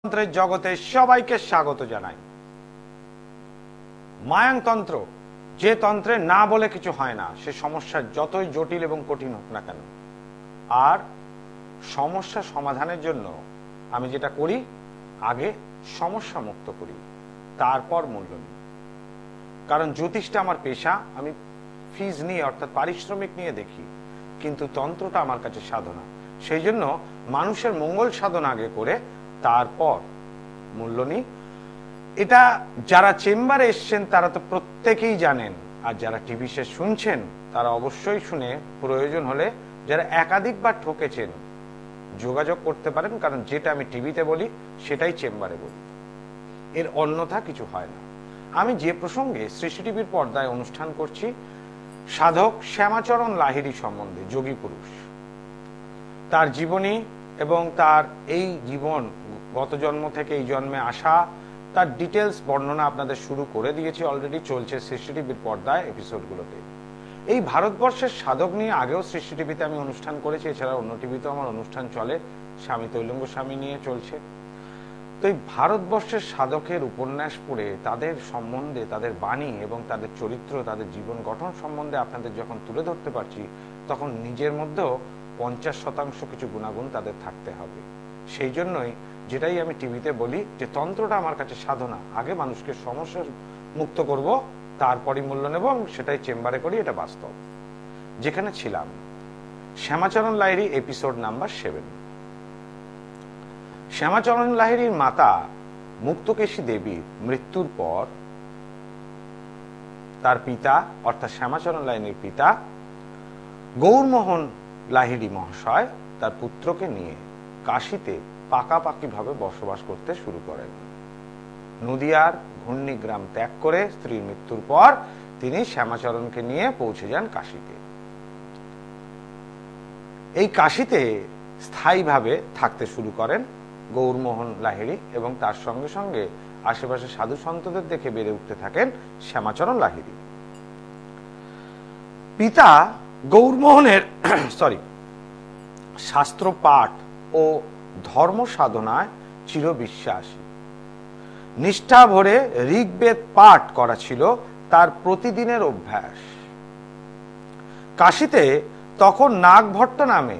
তন্ত্রের জগতে সবাইকে স্বাগত জানাই। মায়াংতন্ত্র, যে তন্ত্রে না বলে কিছু হয় না, সে সমস্যার যতই জটিল এবং কঠিন হোক না কেন। আর সমস্যা সমাধানের জন্য আমি যেটা করি, আগে সমস্যা মুক্ত করি, তারপর মূল্য নিই। কারণ জ্যোতিষটা আমার পেশা, আমি ফিজ নিয়ে অর্থাৎ পারিশ্রমিক নিয়ে দেখি, কিন্তু তন্ত্রটা আমার কাছে সাধনা। সেই জন্য মানুষের মঙ্গল সাধনা আগে করে তারপর মূল্য নিই। এটা যারা চেম্বারে এসছেন তারা তো প্রত্যেকেই জানেন, আর যারা টিভি শো শুনছেন তারা অবশ্যই শুনে প্রয়োজন হলে যারা একাধিকবার ঠকেছেন যোগাযোগ করতে পারেন, কারণ যেটা আমি টিভিতে বলি সেটাই চেম্বারে বলি, এর অন্যথা কিছু হয় না। আমি যে প্রসঙ্গে সৃষ্টি টিভির পর্দায় অনুষ্ঠান করছি, সাধক শ্যামাচরণ লাহিড়ী সম্বন্ধে, যোগী পুরুষ, তার জীবনী এবং তার এই জীবন, গত জন্ম থেকে এই জন্মে আসা, তার ডিটেলস বর্ণনা আপনাদের শুরু করে দিয়েছি, অলরেডি চলছে সৃষ্টি টিভির পর্দায় এপিসোডগুলোতে। এই ভারতবর্ষের সাধক নিয়ে আগেও সৃষ্টি টিভিতে আমি অনুষ্ঠান করেছি, এছাড়া অন্য টিভিতেও আমার অনুষ্ঠান চলে, স্বামী তৈলঙ্গ স্বামী নিয়ে চলছে। তো এই ভারতবর্ষের সাধকের উপন্যাস পড়ে তাদের সম্বন্ধে, তাদের বাণী এবং তাদের চরিত্র, তাদের জীবন গঠন সম্বন্ধে আপনাদের যখন তুলে ধরতে পারছি, তখন নিজের মধ্যেও 50% কিছু গুণাগুণ তাদের থাকতে হবে। সেই জন্যই যেটাই আমি টিভিতে বলি যে তন্ত্রটা আমার কাছে সাধনা, আগে মানুষকে সমস্যা মুক্ত করব, তারপরই মূল্য নেব, এবং সেটাই চেম্বারে করি, এটা বাস্তব। যেখানে ছিলাম, শ্যামাচরণ লাহিড়ী, এপিসোড নাম্বার 7। শ্যামাচরণ লাহিড়ীর মাতা মুক্তকেশী দেবীর মৃত্যুর পর তার পিতা অর্থাৎ শ্যামাচরণ লাহিড়ীর পিতা গৌরমোহন লাহিড়ী মহাশয় তার পুত্রকে নিয়ে কাশীতে পাকাপাকিভাবে বসবাস করতে শুরু করেন। নদিয়ার ঘূর্ণিগ্রাম ত্যাগ করে স্ত্রীর মৃত্যুর পর তিনি শ্যামাচরণকে নিয়ে পৌঁছে যান কাশীতে। এই কাশীতে স্থায়ীভাবে থাকতে শুরু করেন গৌরমোহন লাহিড়ী, এবং তার সঙ্গে সঙ্গে আশেপাশে সাধু সন্তদের দেখে বেড়ে উঠতে থাকেন শ্যামাচরণ লাহিড়ী। পিতা গৌরমোহনের শাস্ত্র পাঠ ও ধর্ম সাধনায় চিরবিশ্বাসী। নিষ্ঠা ভরে ঋগ্বেদ পাঠ করা ছিল তার প্রতিদিনের অভ্যাস। কাশীতে তখন নাগভট্ট নামে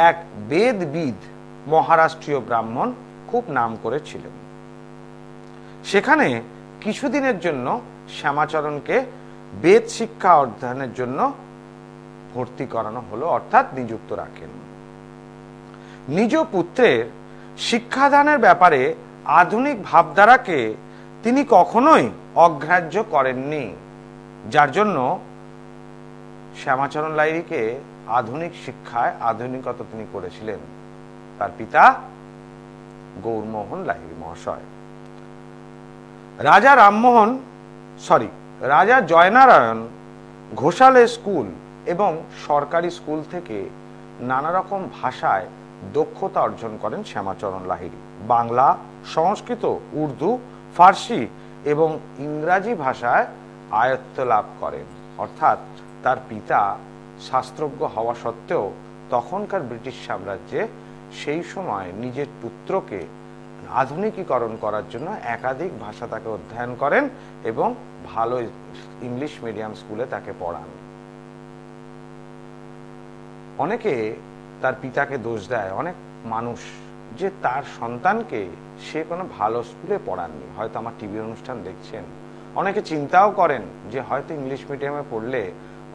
এক বেদবিদ মহারাষ্ট্রীয় ব্রাহ্মণ খুব নাম করেছিলেন। সেখানে কিছুদিনের জন্য শ্যামাচরণকে বেদ শিক্ষা অধ্যয়নের জন্য ভর্তি করানো হলো, অর্থাৎ নিযুক্ত রাখেন। নিজ পুত্রের শিক্ষাদানের ব্যাপারে আধুনিক ভাবধারাকে তিনি কখনোই অগ্রাহ্য করেননি, যার জন্য শ্যামাচরণ লাহিড়ীকে আধুনিক শিক্ষায় আধুনিকতা তিনি করেছিলেন তার পিতা গৌরমোহন লাহিড়ী মহাশয়। রাজা জয়নারায়ণ ঘোষালে স্কুল এবং সরকারি স্কুল থেকে নানা রকম ভাষায় দক্ষতা অর্জন করেন শ্যামাচরণ লাহিড়ী। বাংলা, সংস্কৃত, উর্দু, ফার্সি এবং ইংরাজি ভাষায় আয়ত্ত লাভ করেন। অর্থাৎ তার পিতা শাস্ত্রজ্ঞ হওয়া সত্ত্বেও তখনকার ব্রিটিশ সাম্রাজ্যে সেই সময় নিজের পুত্রকে আধুনিকীকরণ করার জন্য একাধিক ভাষা তাকে অধ্যয়ন করেন এবং ভালো ইংলিশ মিডিয়াম স্কুলে তাকে পড়ান। অনেকে তার পিতাকে দোষ দেয়, অনেক মানুষ, যে তার সন্তানকে সে কোনো ভালো স্কুলে পড়াননি। হয়তো আমার টিভি অনুষ্ঠান দেখছেন, অনেকে চিন্তাও করেন যে হয়তো ইংলিশ মিডিয়ামে পড়লে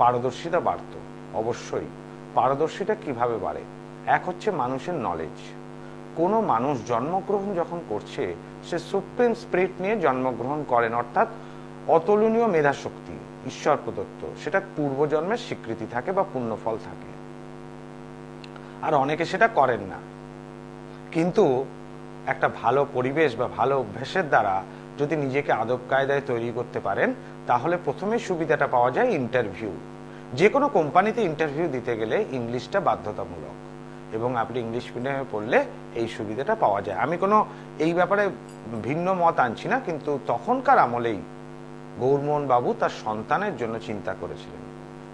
পারদর্শিতা বাড়ত। অবশ্যই পারদর্শিতা কিভাবে বাড়ে? এক হচ্ছে মানুষের নলেজ। কোনো মানুষ জন্মগ্রহণ যখন করছে, সে সুপ্রিম স্পিরিট নিয়ে জন্মগ্রহণ করেন, অর্থাৎ অতুলনীয় মেধাশক্তি, ঈশ্বর প্রদত্ত, সেটা পূর্বজন্মের স্বীকৃতি থাকে বা পুণ্যফল থাকে। আর অনেকে সেটা করেন না, কিন্তু একটা ভালো পরিবেশ বা ভালো অভ্যাসের দ্বারা যদি নিজেকে আদব কায়দায় তৈরি করতে পারেন, তাহলে প্রথমে সুবিধাটা পাওয়া যায় ইন্টারভিউ। যে কোনো কোম্পানিতে ইন্টারভিউ দিতে গেলে ইংলিশটা বাধ্যতামূলক, এবং আপনি ইংলিশ মিডিয়ামে পড়লে এই সুবিধাটা পাওয়া যায়। আমি কোনো এই ব্যাপারে ভিন্ন মত আনছি না, কিন্তু তখনকার আমলেই গৌরমোহন বাবু তার সন্তানের জন্য চিন্তা করেছিলেন।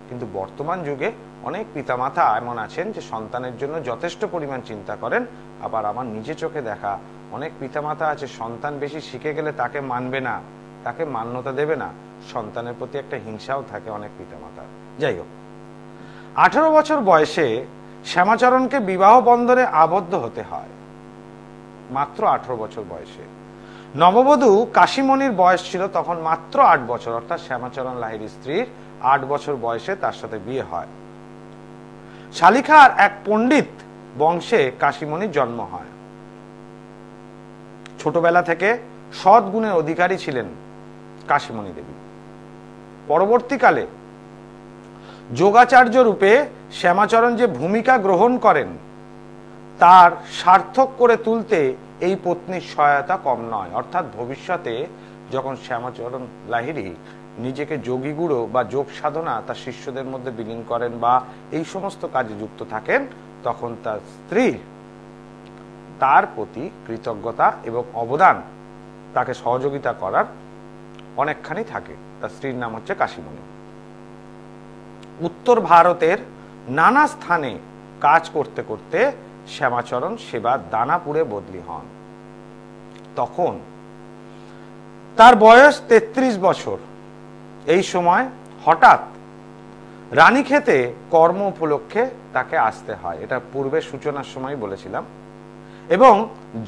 কিন্তু বর্তমান যুগে অনেক পিতামাতা এমন আছেন যে সন্তানের জন্য যথেষ্ট পরিমাণ চিন্তা করেন, আবার আমার নিজে চোখে দেখা অনেক পিতামাতা আছে সন্তান বেশি শিখে গেলে তাকে মানবে না, তাকে মান্যতা দেবে না, সন্তানের প্রতি একটা হিংসাও থাকে অনেক পিতামাতার। যাই হোক, 18 বছর বয়সে শ্যামাচরণকে বিবাহ বন্ধনে আবদ্ধ হতে হয়, মাত্র 18 বছর বয়সে। নববধূ কাশীমণির বয়স ছিল তখন মাত্র 8 বছর, অর্থাৎ শ্যামাচরণ লাহিড়ীর স্ত্রীর 8 বছর বয়সে তার সাথে বিয়ে হয়। শালিখার এক পণ্ডিত বংশে কাশীমণির জন্ম হয়। ছোটবেলা থেকে সৎ গুণের অধিকারী ছিলেন কাশীমণি দেবী। পরবর্তীকালে যোগাচার্য রূপে শ্যামাচরণ যে ভূমিকা গ্রহণ করেন তার সার্থক করে তুলতে এই পত্নীর সহায়তা কম নয়। অর্থাৎ ভবিষ্যতে যখন শ্যামাচরণ লাহিড়ী নিজেকে যোগীগুরু বা যোগ সাধনা তার শিষ্যদের মধ্যে বিলীন করেন বা এই সমস্ত কাজে যুক্ত থাকেন, তখন তার স্ত্রী তার প্রতি কৃতজ্ঞতা এবং অবদান, তাকে সহযোগিতা করার অনেকখানি থাকে। তার স্ত্রীর নাম হচ্ছে কাশীমণি। উত্তর ভারতের নানা স্থানে কাজ করতে করতে শ্যামাচরণ সেবা দানাপুরে বদলি হন। তখন তার বয়স 33 বছর। এই সময় হঠাৎ রানীক্ষেতে কর্ম উপলক্ষে তাকে আসতে হয়, এটা পূর্বে সূচনার সময় বলেছিলাম। এবং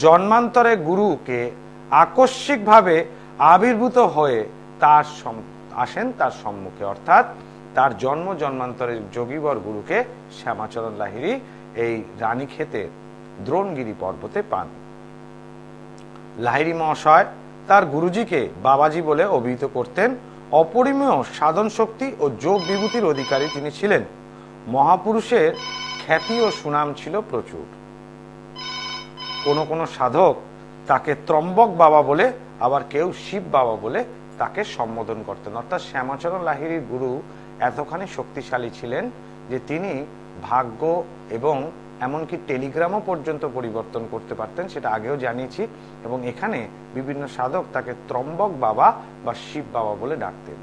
জন্মান্তরে গুরুকে আকস্মিকভাবে আবির্ভূত হয়ে আসেন তার সম্মুখে, অর্থাৎ তার জন্মান্তরের যোগীবর গুরুকে শ্যামাচরণ লাহিড়ী এই রানীক্ষেতের দ্রোণগিরি পর্বতে পান। লাহিড়ী মহাশয় তার গুরুজিকে বাবাজি বলে অভিহিত করতেন। অপরিমেয় সাধন শক্তি ও যোগ বিভূতির অধিকারী তিনি ছিলেন। মহাপুরুষের খ্যাতি ও সুনাম ছিল প্রচুর। কোন কোন সাধক তাকে ত্রম্বক বাবা বলে, আবার কেউ শিব বাবা বলে তাকে সম্বোধন করতেন। অর্থাৎ শ্যামাচরণ লাহিড়ীর গুরু এতখানি শক্তিশালী ছিলেন যে তিনি ভাগ্য এবং এমনকি টেলিগ্রামও পর্যন্ত পরিবর্তন করতে পারতেন, সেটা আগেও জানিয়েছি। এবং এখানে বিভিন্ন সাধক তাকে ত্রম্বক বাবা বা শিব বাবা বলে ডাকতেন।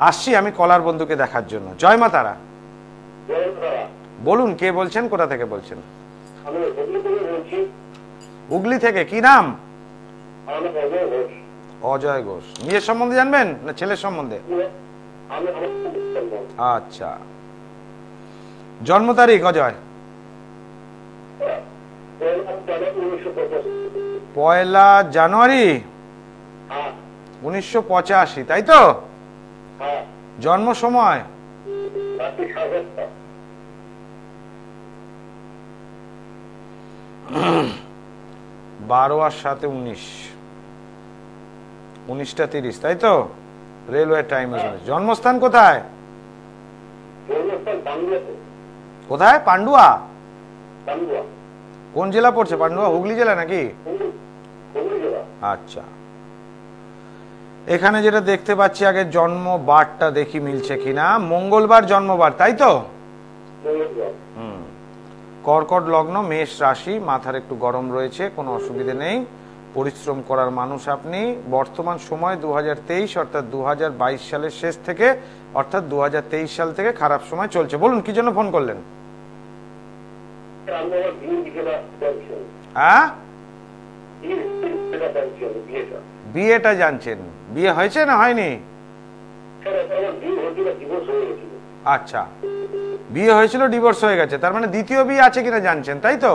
আসছি আমি কলার বন্ধুকে দেখার জন্য। জয় মা তারা। বলুন কে বলছেন, কোথা থেকে বলছেন? হুগলি থেকে। কি নাম? অজয় ঘোষ। মেয়ের সম্বন্ধে জানবেন না ছেলের সম্বন্ধে? আচ্ছা, জন্ম তারিখ অজয়? 1 জানুয়ারি 1985, তাই তো? জন্ম সময়? 12 আর 7 19, 19টা 30, তাই তো? Railway time. জন্মস্থান কোথায়? কোথায়? পান্ডুয়া। কোন জেলা পড়ছে পান্ডুয়া? হুগলি জেলা নাকি? আচ্ছা, এখানে যেটা দেখতে পাচ্ছি আগে জন্ম বারটা দেখি মিলছে কিনা। মঙ্গলবার জন্মবার, তাই তো? কর্কট লগ্ন, মেষ রাশি, মাথার একটু গরম রয়েছে, কোনো অসুবিধে নেই। পরিশ্রম করার মানুষ আপনি। বর্তমান সময় 2023, অর্থাৎ 2022 সালের শেষ থেকে, অর্থাৎ 2023 সাল থেকে খারাপ সময় চলছে। বলুন কি জন্য ফোন করলেন? হ্যাঁ, বিয়েটা জানছেন? বিয়ে হয়েছে না হয়নি? আচ্ছা, বিয়ে হয়েছিল, ডিভোর্স হয়ে গেছে, তার মানে দ্বিতীয় বিয়ে আছে কিনা জানছেন, তাই তো?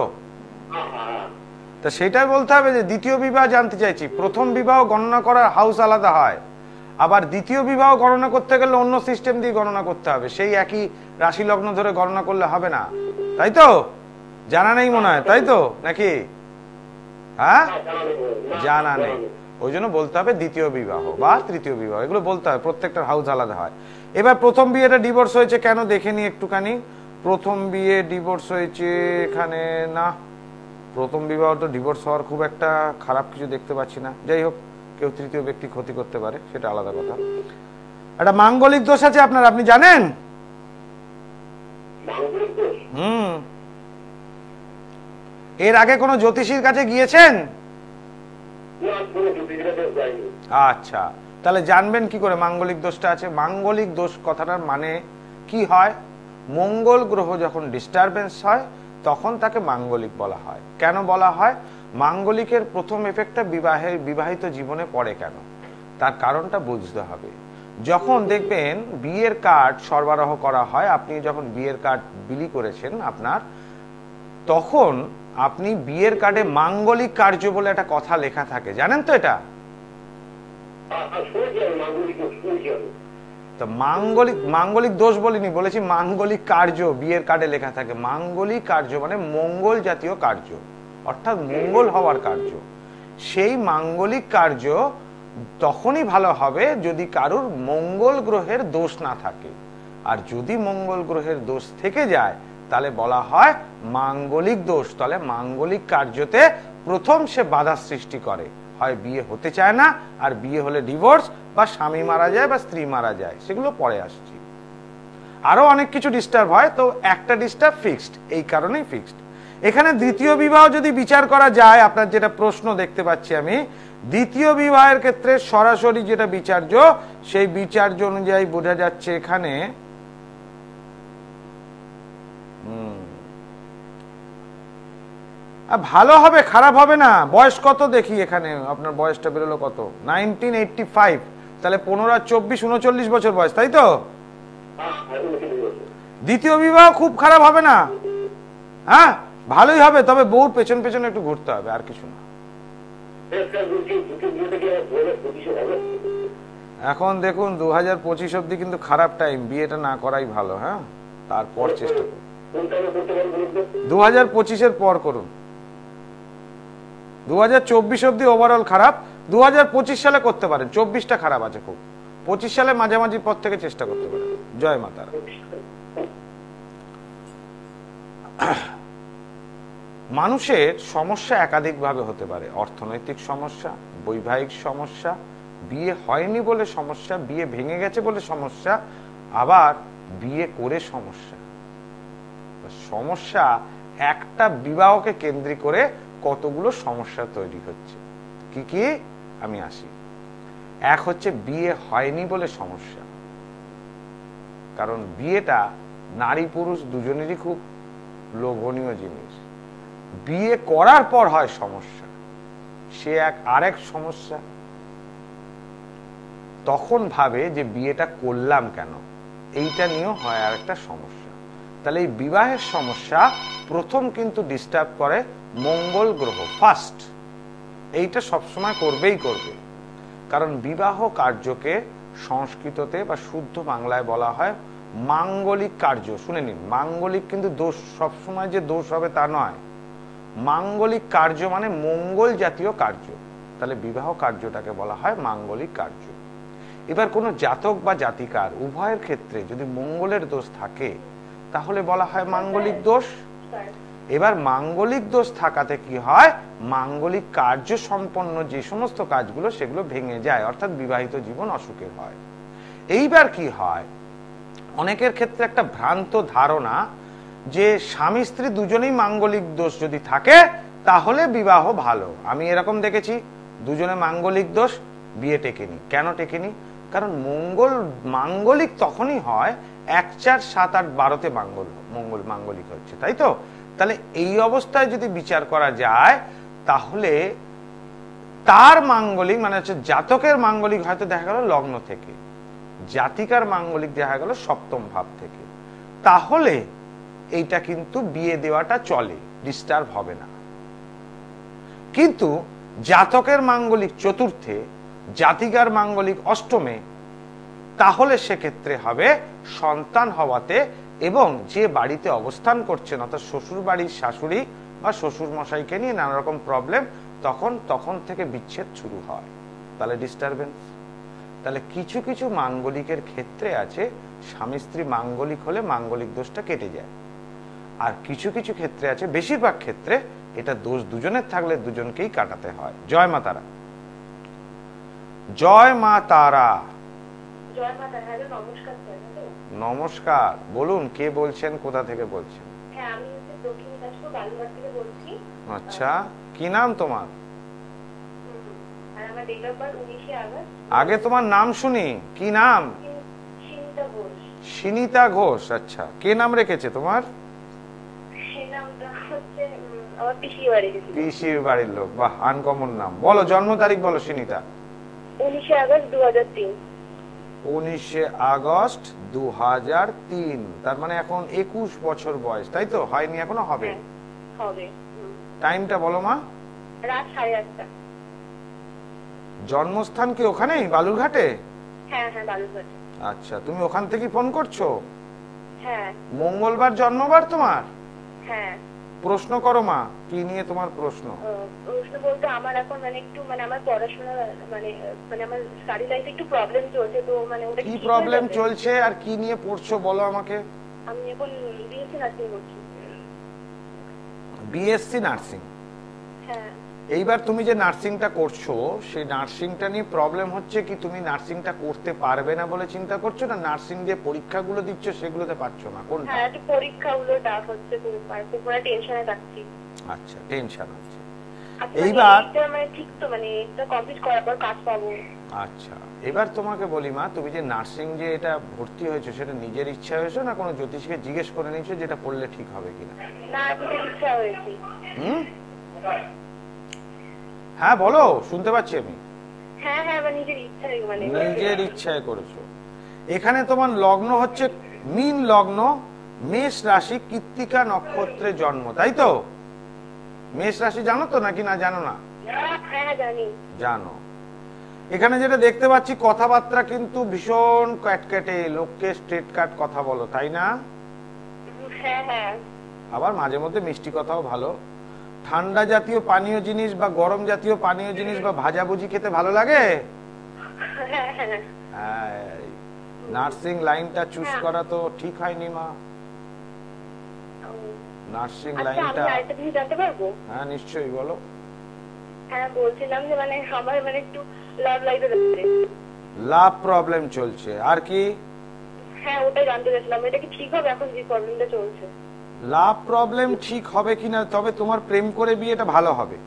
তা সেটাই বলতে হবে যে দ্বিতীয় বিবাহ জানতে চাইছি। প্রথম বিবাহ গণনা করার হাউস আলাদা হয়, আবার দ্বিতীয় বিবাহ গণনা করতে গেলে অন্য সিস্টেম দিয়ে গণনা করতে হবে, সেই একই রাশি লগ্ন ধরে গণনা করলে হবে না, তাই তো? জানা নেই মনে হয়, তাই তো নাকি? হ্যাঁ, জানা নেই। ওই জন্য বলতে হবে দ্বিতীয় বিবাহ বা তৃতীয় বিবাহ, এগুলো বলতে হবে, প্রত্যেকটার হাউস আলাদা হয়। এবার প্রথম বিয়েটা ডিভোর্স হয়েছে কেন দেখে নি একটুখানি। প্রথম বিয়ে ডিভোর্স হয়েছে এখানে না, প্রথম বিবাহ তো ডিভোর্স হওয়ার খুব একটা খারাপ কিছু দেখতে পাচ্ছি না। যাই হোক, কেউ তৃতীয় ব্যক্তি ক্ষতি করতে পারে, সেটা আলাদা কথা। একটা মাঙ্গলিক দোষ আছে আপনার, আপনি জানেন? এর আগে কোনো জ্যোতিষীর কাছে গিয়েছেন? আচ্ছা, তাহলে জানবেন কি করে মাঙ্গলিক দোষটা আছে? মাঙ্গলিক দোষ কথাটার মানে কি হয়? মঙ্গল গ্রহ যখন ডিস্টারবেন্স হয় তখন তাকে মাঙ্গলিক বলা হয়। কেন বলা হয়? মাঙ্গলিকের প্রথম এফেক্টটা বিবাহিত জীবনে পড়ে কেন, তার কারণটা বুঝতে হবে। যখন দেখবেন বিয়ের কার্ড সরবরাহ করা হয়, আপনি যখন বিয়ের কার্ড বিলি করেছেন আপনার, তখন আপনি বিয়ের কার্ডে মাঙ্গলিক কার্য বলে একটা কথা লেখা থাকে, জানেন তো এটা? তো মাঙ্গলিক দোষ বলিনি, বলেছি মাঙ্গলিক কার্য বিয়ের কার্ডে লেখা থাকে। মাঙ্গলিক কার্য মানে মঙ্গল জাতীয় কার্য, অর্থাৎ মঙ্গল হওয়ার কার্য। সেই মাঙ্গলিক কার্য তখনই ভালো হবে যদি কারুর মঙ্গল গ্রহের দোষ না থাকে। আর যদি মঙ্গল গ্রহের দোষ থেকে যায় তাহলে বলা হয় মাঙ্গলিক দোষ। তাহলে মাঙ্গলিক কার্যতে প্রথম সে বাধা সৃষ্টি করে, হয় বিয়ে হতে চায় না, আর বিয়ে হলে ডিভোর্স, বা স্বামী মারা যায় বা স্ত্রী মারা যায়, সেগুলো পরে আসছি। আরো অনেক কিছু ডিস্টার্ব হয়, তো একটা ডিস্টার্ব ফিক্সড, এই কারণেই ফিক্সড। এখানে দ্বিতীয় বিবাহ যদি বিচার করা যায়, আপনার যেটা প্রশ্ন দেখতে পাচ্ছি আমি, দ্বিতীয় বিবাহের ক্ষেত্রে সরাসরি যেটা বিচার্য, সেই বিচার্য অনুযায়ী বোঝা যাচ্ছে এখানে ভালো হবে, খারাপ হবে না। বয়স কত দেখি এখানে, আপনার বয়সটা বেরোলো কত, 1985, তাহলে 15 আর 24, 39 বছর বয়স, তাই তো? দ্বিতীয় বিবাহ খুব খারাপ হবে না, হ্যাঁ ভালোই হবে, তবে বউর পেছন পেছনে একটু ঘুরতে হবে, আর কিছু না। এখন দেখুন 2025 অব্দি কিন্তু খারাপ টাইম, বিয়েটা না করাই ভালো। হ্যাঁ, তারপর চেষ্টা করুন, 2025-এর পর করুন। 2024 অব্দি ওভারঅল খারাপ, 2025 সালে করতে পারেন। 24টা খারাপ আছে খুব, 25 সালে মাঝামাঝি পর থেকে চেষ্টা করতে পারেন। জয় মাতারা। মানুষের সমস্যা একাধিকভাবে হতে পারে, অর্থনৈতিক সমস্যা, বৈবাহিক সমস্যা, বিয়ে হয়নি বলে সমস্যা, বিয়ে ভেঙে গেছে বলে সমস্যা, আবার বিয়ে করে সমস্যা। সমস্যা একটা বিবাহকে কেন্দ্র করে কতগুলো সমস্যা তৈরি হচ্ছে। কি কি আমি আসি। এক হচ্ছে বিয়ে হয়নি বলে সমস্যা, কারণ বিয়েটা নারী পুরুষ দুজনেরই খুব লোভনীয় জিনিস। বিয়ে করার পর হয় সমস্যা, সে আরেক সমস্যা। তখন ভাবে যে বিয়েটা করলাম কেন, এইটা নিয়েও হয় আর একটা সমস্যা। তাহলে এই বিবাহের সমস্যা প্রথম কিন্তু ডিস্টার্ব করে মঙ্গল গ্রহ ফার্স্ট, এইটা সবসময় করবেই করবে। কারণ বিবাহ কার্যকে সংস্কৃততে বা শুদ্ধ বাংলায় বলা হয় মাঙ্গলিক কার্য। শুনে নিন, মাঙ্গলিক কিন্তু দোষ, সবসময় যে দোষ হবে তা নয়। মাঙ্গলিক কার্য মানে মঙ্গল জাতীয় কার্য, তাহলে বিবাহ কার্যটাকে বলা হয় মাঙ্গলিক কার্য। এবার কোনো জাতক বা জাতিকার উভয়ের ক্ষেত্রে যদি মঙ্গলের দোষ থাকে তাহলে বলা হয় মাঙ্গলিক দোষ। এবার মাঙ্গলিক দোষ থাকাতে কি হয়, মাঙ্গলিক কার্য সম্পন্ন যে সমস্ত কাজগুলো সেগুলো ভেঙে যায়, অর্থাৎ বিবাহিত জীবন অসুখের হয়। এইবার কি হয়, অনেকের ক্ষেত্রে একটা ভ্রান্ত ধারণা যে স্বামী স্ত্রী দুজনেই মাঙ্গলিক দোষ যদি থাকে তাহলে বিবাহ ভালো। আমি এরকম দেখেছি, দুজনে মাঙ্গলিক দোষ, বিয়ে টেকেনি। কেন টেকেনি? কারণ মাঙ্গলিক তখনই হয় 1, 4, 7, 8, 12-তে মাঙ্গলিক হচ্ছে, তাই তো? তাহলে এই অবস্থায় যদি বিচার করা যায় তাহলে তার মাঙ্গলিক মানে হচ্ছে জাতকের মাঙ্গলিক হয়তো দেখা গেল লগ্ন থেকে, জাতিকার মাঙ্গলিক দেখা গেল সপ্তম ভাব থেকে, তাহলে এইটা কিন্তু বিয়ে দেওয়াটা চলে, ডিস্টার্ব হবে না। কিন্তু জাতকের মাঙ্গলিক চতুর্থে, জাতিকার মাঙ্গলিক অষ্টমে, তাহলে সেক্ষেত্রে হবে সন্তান হওয়াতে এবং যে বাড়িতে অবস্থান করছেন অর্থাৎ শ্বশুর বাড়ির শাশুড়ি বা শ্বশুর মশাইকে নিয়ে নানা রকম প্রবলেম, তখন থেকে বিচ্ছেদ শুরু হয়, তাহলে ডিস্টারবেন্স। তাহলে কিছু কিছু মাঙ্গলিকের ক্ষেত্রে আছে স্বামী স্ত্রী মাঙ্গলিক হলে মাঙ্গলিক দোষটা কেটে যায়, আর কিছু কিছু ক্ষেত্রে আছে, বেশিরভাগ ক্ষেত্রে এটা দোষ দুজনের থাকলে দুজনকেই কাটাতে হয়। জয় মা তারা। জয় মা তারা। নমস্কার, বলুন কে বলছেন, কোথা থেকে বলছেন? আচ্ছা, কি নাম তোমার? আগে তোমার নাম শুনি, কি নাম? সিনিতা ঘোষ। আচ্ছা, কে নাম রেখেছে তোমার? আমার পিসির বাড়ি গেছিল। পিসির বাড়ির লোক, বাহ, আনকমন নাম। বলো জন্ম তারিখ বলো সুনিতা। 19 আগস্ট 2003। 19 আগস্ট 2003। তার মানে এখন 21 বছর বয়স, তাই তো? হয়নি এখনো, হবে? হবে। টাইমটা বলো মা। রাত 8:30টা। জন্মস্থান কি ওখানেই বালুরঘাটে? হ্যাঁ হ্যাঁ, বালুরঘাটে। আচ্ছা, তুমি ওখান থেকে ফোন করছো? হ্যাঁ। মঙ্গলবার জন্মবার তোমার? হ্যাঁ। প্রশ্ন করো মা, কি নিয়ে তোমার প্রশ্ন? প্রশ্ন বলতে আমার এখন একটু আমার পড়াশোনা আমার স্টাডি লাইফে একটু প্রবলেম চলছে, তো ওটা কি প্রবলেম চলছে আর কি নিয়ে পড়ছো বলো আমাকে। আমি এখন বিএসসি নার্সিং করছি। BSc nursing? হ্যাঁ। এইবার তুমি যে নার্সিংটা করছো, সেই নার্সিংটা নিয়ে প্রবলেম হচ্ছে কি? তুমি নার্সিংটা করতে পারবে না বলে চিন্তা করছো, না নার্সিং যে পরীক্ষাগুলো দিচ্ছ সেগুলোতে পারছো না? কোনটা? হ্যাঁ, পরীক্ষাগুলো টাফ হচ্ছে, পুরো টেনশনে থাকছি। আচ্ছা, টেনশন হচ্ছে। এইবার ঠিক তো এটা কমপ্লিট করার পর কাজ পাবো। আচ্ছা, এবার তোমাকে বলি মা, তুমি যে নার্সিং যে এটা ভর্তি হয়েছো, সেটা নিজের ইচ্ছা হয়েছে না কোনো জ্যোতিষীকে জিজ্ঞেস করে নিয়েছো যেটা পড়লে ঠিক হবে কিনা? না, নিজের ইচ্ছা হয়েছে। হ্যাঁ বলো, শুনতে পাচ্ছি আমি। হ্যাঁ হ্যাঁ, নিজের ইচ্ছায় নিজের ইচ্ছায় করেছো। এখানে তোমার লগ্ন হচ্ছে মীন লগ্ন, মেষ রাশি, কৃত্তিকা নক্ষত্রে জন্ম, তাই তো? মেষ রাশি জানো তো নাকি না জানো না? হ্যাঁ জানি। জানো। এখানে যেটা দেখতে পাচ্ছি, কথাবার্তা কিন্তু ভীষণ ক্যাটকেটে, লোককে স্ট্রেট কাট কথা বলো, তাই না? হ্যাঁ হ্যাঁ। আবার মাঝে মধ্যে মিষ্টি কথাও ভালো। ঠান্ডা জাতীয় পানীয় জিনিস বা গরম জাতীয় পানীয় জিনিস বা ভাজাভুজি খেতে ভালো লাগে? নার্সিং লাইনটা চুজ করা তো ঠিক হয়নি মা। নার্সিং লাইনটা, আরেকটা জিনিস জানতে পারবো? হ্যাঁ নিশ্চয়ই, বলো। হ্যাঁ, বলছিলাম যে আমার একটু লাভ লাইফে লাভ প্রবলেম চলছে, আর কি? হ্যাঁ, ওটাই জানতে চাইছিলাম, এটা কি ঠিক হবে এখন যে প্রবলেমটা চলছে? লাভ প্রবলেম ঠিক হবে কিনা, তবে তোমার প্রেম করে বিয়েটা ভালো হবে।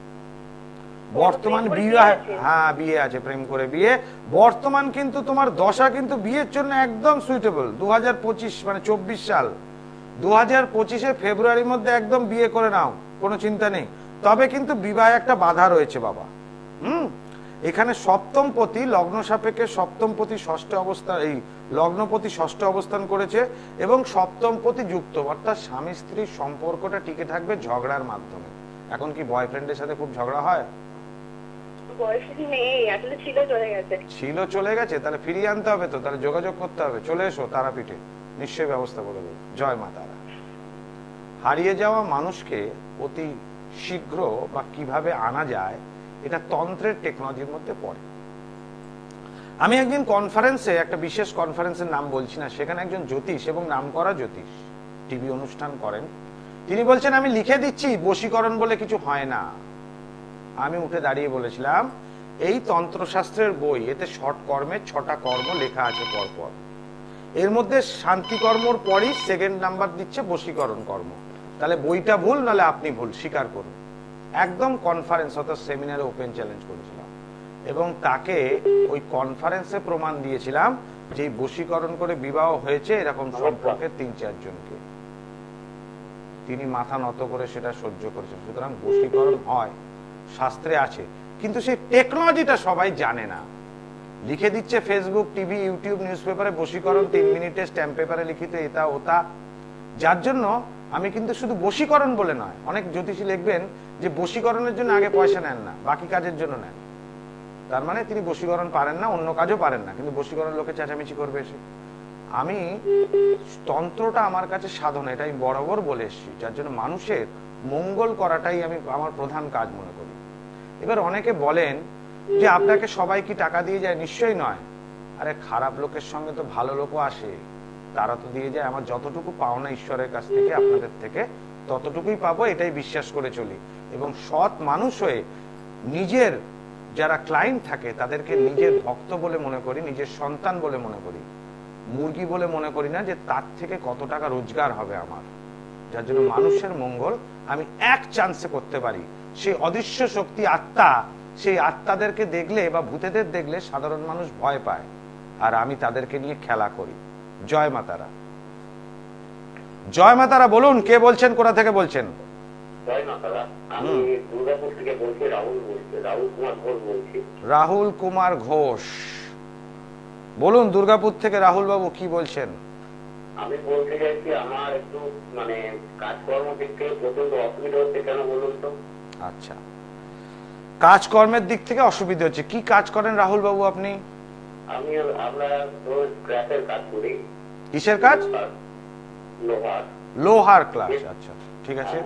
বর্তমান বিয়ে, হ্যাঁ বিয়ে আছে, প্রেম করে বিয়ে বর্তমান, কিন্তু তোমার দশা কিন্তু বিয়ের জন্য একদম সুইটেবল। 2025 24 সাল, 2025-এ ফেব্রুয়ারির মধ্যে একদম বিয়ে করে নাও, কোনো চিন্তা নেই। তবে কিন্তু বিবাহে একটা বাধা রয়েছে বাবা। এখানে সপ্তমপতি লগ্ন সাপেক্ষে, সপ্তমপতি ষষ্ঠ অবস্থান, এই লগ্নপতি ষষ্ঠ অবস্থান করেছে এবং সপ্তমপতি যুক্ত, অর্থাৎ স্বামী স্ত্রীর সম্পর্কটা টিকে থাকবে ঝগড়ার মাধ্যমে। এখন কি বয়ফ্রেন্ডের সাথে খুব ঝগড়া হয়? ছিল, চলে গেছে, তাহলে ফিরিয়ে আনতে হবে তো, তাহলে যোগাযোগ করতে হবে। চলে এসো তারাপীঠে, নিশ্চয়ই ব্যবস্থা করে দেবে। জয় মা তারা। হারিয়ে যাওয়া মানুষকে অতি শীঘ্র বা কিভাবে আনা যায়, এটা তন্ত্রের টেকনোলজির মধ্যে পড়ে। আমি একদিন কনফারেন্সে, একটা বিশেষ কনফারেন্সের নাম বলছি না, সেখানে একজন জ্যোতিষ এবং নামকরা জ্যোতিষ টিভি অনুষ্ঠান করেন। তিনি বলছেন, আমি লিখে দিচ্ছি বশীকরণ বলে কিছু হয় না। আমি উঠে দাঁড়িয়ে বলেছিলাম, এই তন্ত্রশাস্ত্রের বই, এতে ষট কর্মের 6টা কর্ম লেখা আছে পরপর। এর মধ্যে শান্তি কর্মর পরই সেকেন্ড নাম্বার দিচ্ছে বশীকরণ কর্ম। তাহলে বইটা ভুল, নাহলে আপনি ভুল, স্বীকার করুন। একদম কনফারেন্স অর্থাৎ সেমিনারে ওপেন চ্যালেঞ্জ করেছিলাম এবং তাকে ওই কনফারেন্সে প্রমাণ দিয়েছিলাম যে বশীকরণ করে বিবাহ হয়েছে এরকম সম্পর্কের 3-4 জনকে। তিনি মাথা নত করে সেটা সহ্য করেছেন। সুতরাং বশীকরণ হয়, শাস্ত্রে আছে, কিন্তু সেই টেকনোলজিটা সবাই জানে না। লিখে দিচ্ছে ফেসবুক, টিভি, ইউটিউব, নিউজ পেপারে বশীকরণ 3 মিনিটে স্ট্যাম্প পেপারে লিখিত এটা ওটা। যার জন্য আমি কিন্তু শুধু বশীকরণ বলে নয়, অনেক জ্যোতিষী লিখবেন যে বশীকরণের জন্য আগে পয়সা নেন না, বাকি কাজের জন্য নেন। তার মানে তিনি বশীকরণ পারেন না, অন্য কাজও পারেন না, কিন্তু বশীকরণ লোকে চেঁচামেচি করবে এসে। আমি তন্ত্রটা আমার কাছে সাধনা, এটা আমি বরাবর বলে এসেছি। যার জন্য মানুষের মঙ্গল করাটাই আমি আমার প্রধান কাজ মনে করি। এবার অনেকে বলেন যে আপনাকে সবাই কি টাকা দিয়ে যায়? নিশ্চয়ই নয়। আরে খারাপ লোকের সঙ্গে তো ভালো লোকও আসে, তারা তো দিয়ে যায়। আমার যতটুকু পাওনা ঈশ্বরের কাছ থেকে, আপনাদের থেকে, ততটুকুই পাবো, এটাই বিশ্বাস করে চলি। এবং সৎ মানুষ হয়ে নিজের যারা ক্লায়েন্ট থাকে তাদেরকে নিজের ভক্ত বলে মনে করি, নিজের সন্তান বলে মনে করি, মুরগি বলে মনে করি না যে তার থেকে কত টাকা রোজগার হবে আমার। যার জন্য মানুষের মঙ্গল আমি এক চান্সে করতে পারি। সেই অদৃশ্য শক্তি আত্মা, সেই আত্মাদেরকে দেখলে বা ভূতেদের দেখলে সাধারণ মানুষ ভয় পায়, আর আমি তাদেরকে নিয়ে খেলা করি। জয় মাতারা। জয় মাতারা। বলুন কে বলছেন, কোথা থেকে বলছেন? জয় মা তারা। আমি দুর্গাপুর থেকে বলছি, রাহুল কুমার ঘোষ বলছি। রাহুল কুমার ঘোষ, বলুন দুর্গাপুর থেকে রাহুল বাবু কি বলছেন? আমি বলতে চাইছি আমার একটু মানে কাজকর্ম দিক থেকে প্রচন্ড অসুবিধা হচ্ছে, কেন বলুন তো? আচ্ছা, কাজকর্মের দিক থেকে অসুবিধা হচ্ছে, কি কাজ করেন রাহুল বাবু আপনি? আমি আমরা স্ক্র্যাপের কাজ করি। কিসের কাজ? লোহার। লোহার ক্লাস, আচ্ছা ঠিক আছে।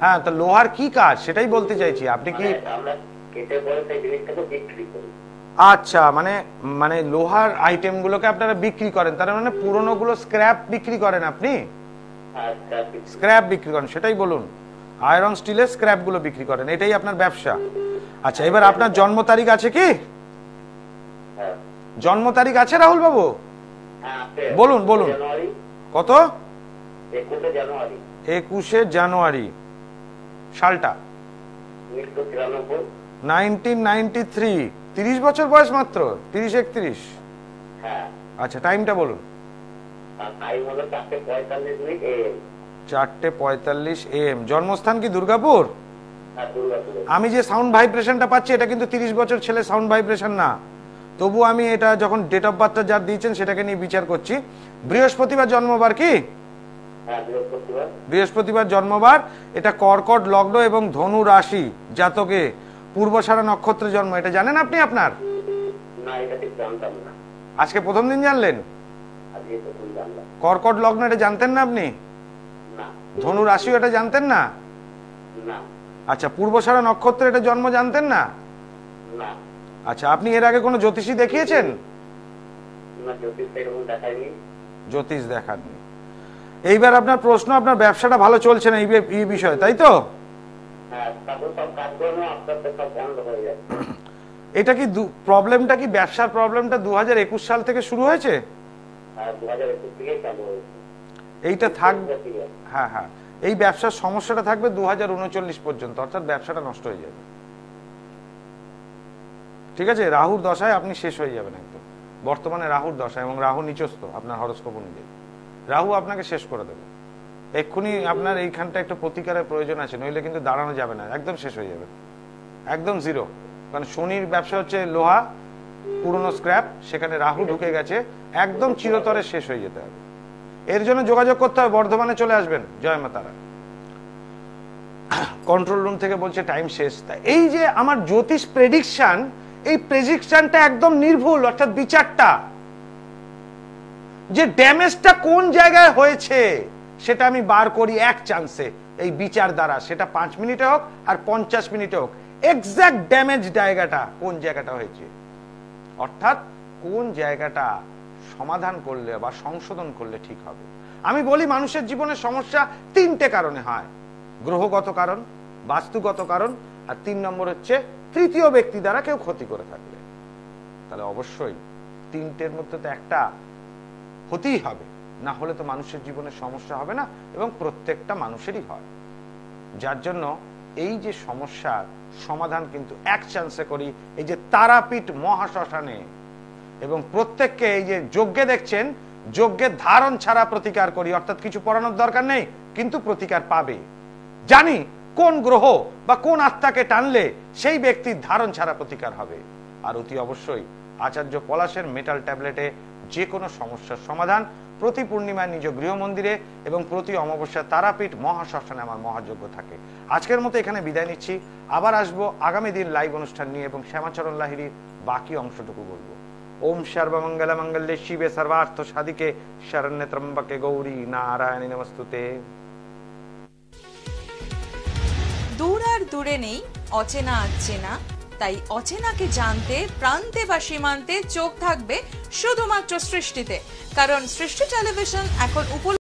হ্যাঁ, তো লোহার কি কাজ সেটাই বলতে চাইছি, আপনি কি? আমরা কেটে পরে সেই জিনিসটাকে বিক্রি করি। আচ্ছা, মানে মানে লোহার আইটেম গুলোকে আপনারা বিক্রি করেন, তার মানে পুরনো গুলো স্ক্র্যাপ বিক্রি করেন আপনি? স্ক্র্যাপ বিক্রি করেন, সেটাই বলুন। আয়রন স্টিলের স্ক্র্যাপ গুলো বিক্রি করেন, এটাই আপনার ব্যবসা। আচ্ছা, এবার আপনার জন্ম তারিখ আছে কি? জন্ম তারিখ আছে রাহুল বাবু? বলুন বলুন। কত? 21 জানুয়ারি সালটা 1993। 30 বছর বয়স মাত্র, 30-31। আচ্ছা, টাইমটা বলুন। 4:45 AM। জন্মস্থান কি দুর্গাপুর? আমি যে সাউন্ড ভাইব্রেশনটা পাচ্ছি এটা কিন্তু 30 বছর ছেলে সাউন্ড ভাইব্রেশন না, তবু আমি এটা যখন ডেট অফ বার্থটা যা দিয়েছেন সেটাকে নিয়ে বিচার করছি। বৃহস্পতিবার জন্মবার কি? বৃহস্পতিবার জন্মবার। এটা কর্কট লগ্ন এবং ধনু রাশি জাতকে পূর্বসারা নক্ষত্রে জন্ম, এটা জানেন আপনি? আপনার আজকে প্রথম দিন জানলেন? কর্কট লগ্ন এটা জানতেন না আপনি? ধনু রাশি এটা জানতেন না? আচ্ছা, পূর্বসারা নক্ষত্রে এটা জন্ম জানতেন না? আচ্ছা, আপনি এর আগে কোনো জ্যোতিষী দেখিয়েছেন? জ্যোতিষ দেখাননি। এইবার আপনার প্রশ্ন, আপনার ব্যবসাটা ভালো চলছে না এই বিষয়ে, তাই তো? এটা কি প্রবলেমটা কি, ব্যবসার প্রবলেমটা 2021 সাল থেকে শুরু হয়েছে? এইটা থাকবে, হ্যাঁ হ্যাঁ, এই ব্যবসার সমস্যাটা থাকবে 2039 পর্যন্ত, অর্থাৎ ব্যবসাটা নষ্ট হয়ে যাবে। ঠিক আছে, রাহুর দশায় আপনি শেষ হয়ে যাবেন একদম। বর্তমানে রাহুর দশা এবং রাহু নিচস্থ আপনার হরোস্কোপ অনুযায়ী, রাহু আপনাকে শেষ করে দেবে এক্ষুনি। আপনার এইখানটা একটু প্রতিকারের প্রয়োজন আছে, নইলে কিন্তু দাঁড়ানো যাবে না, একদম শেষ হয়ে যাবে, একদম জিরো। কারণ শনির ব্যবসা হচ্ছে লোহা, পুরনো স্ক্র্যাপ, সেখানে রাহু ঢুকে গেছে, একদম চিরতরে শেষ হয়ে যেতে হবে। এর জন্য যোগাযোগ করতে হবে, বর্ধমানে চলে আসবেন। জয় মা তারা। কন্ট্রোল রুম থেকে বলছে টাইম শেষ। এই যে আমার জ্যোতিষ প্রেডিকশন, এই প্রেডিকশনটা একদম নির্ভুল, অর্থাৎ বিচারটা যে ড্যামেজটা কোন জায়গায় হয়েছে সেটা আমি বার করি এক চান্সে এই বিচার দ্বারা, সেটা 5 মিনিটে হোক আর 50 মিনিটে হোক, এক্সাক্ট ড্যামেজ জায়গাটা কোন জায়গাটা হয়েছে, অর্থাৎ কোন জায়গাটা সমাধান করলে বা সংশোধন করলে ঠিক হবে। আমি বলি মানুষের জীবনে সমস্যা 3টে কারণে হয়: গ্রহগত কারণ, বাস্তুগত কারণ, আর 3 নম্বর হচ্ছে তৃতীয় ব্যক্তি দ্বারা কেউ ক্ষতি করে থাকলে। তাহলে অবশ্যই 3টের মধ্যে তো একটা হতেই হবে, না হলে তো মানুষের জীবনে সমস্যা হবে না, এবং প্রত্যেকটা মানুষেরই হয়। যার জন্য এই যে সমস্যার সমাধান কিন্তু এক চান্সে করি এই যে তারাপীঠ মহাশ্মশানে, এবং প্রত্যেককে এই যে যজ্ঞে দেখছেন, যজ্ঞের ধারণ ছাড়া প্রতিকার করি, অর্থাৎ কিছু পড়ানোর দরকার নেই, কিন্তু প্রতিকার পাবে। জানি কোন গ্রহ বা কোন আত্মাকে টানলে সেই ব্যক্তির ধারণ ছাড়া প্রতিকার হবে। আর অতি অবশ্যই আচার্য পলাশের মেটাল ট্যাবলেটে যে কোনো সমস্যার সমাধান প্রতি পূর্ণিমায় নিজ গৃহ মন্দিরে এবং প্রতি অমাবস্যা তারাপীঠ মহাশ্মশানে আমার মহাযজ্ঞ থাকে। আজকের মতো এখানে বিদায় নিচ্ছি, আবার আসবো আগামী দিন লাইভ অনুষ্ঠান নিয়ে, এবং শ্যামাচরণ লাহিড়ির বাকি অংশটুকু বলবো। ওম সর্বমঙ্গল মঙ্গলে শিবে সর্বার্থ সাধিকে শরণ্যে ত্রম্বকে গৌরী নারায়ণী নমস্তুতে। দূর আর দূরে নেই অচেনা আচেনা, তাই অচেনাকে জানতে প্রান্তে বা সীমান্তে চোখ থাকবে শুধুমাত্র সৃষ্টিতে, কারণ সৃষ্টি টেলিভিশন এখন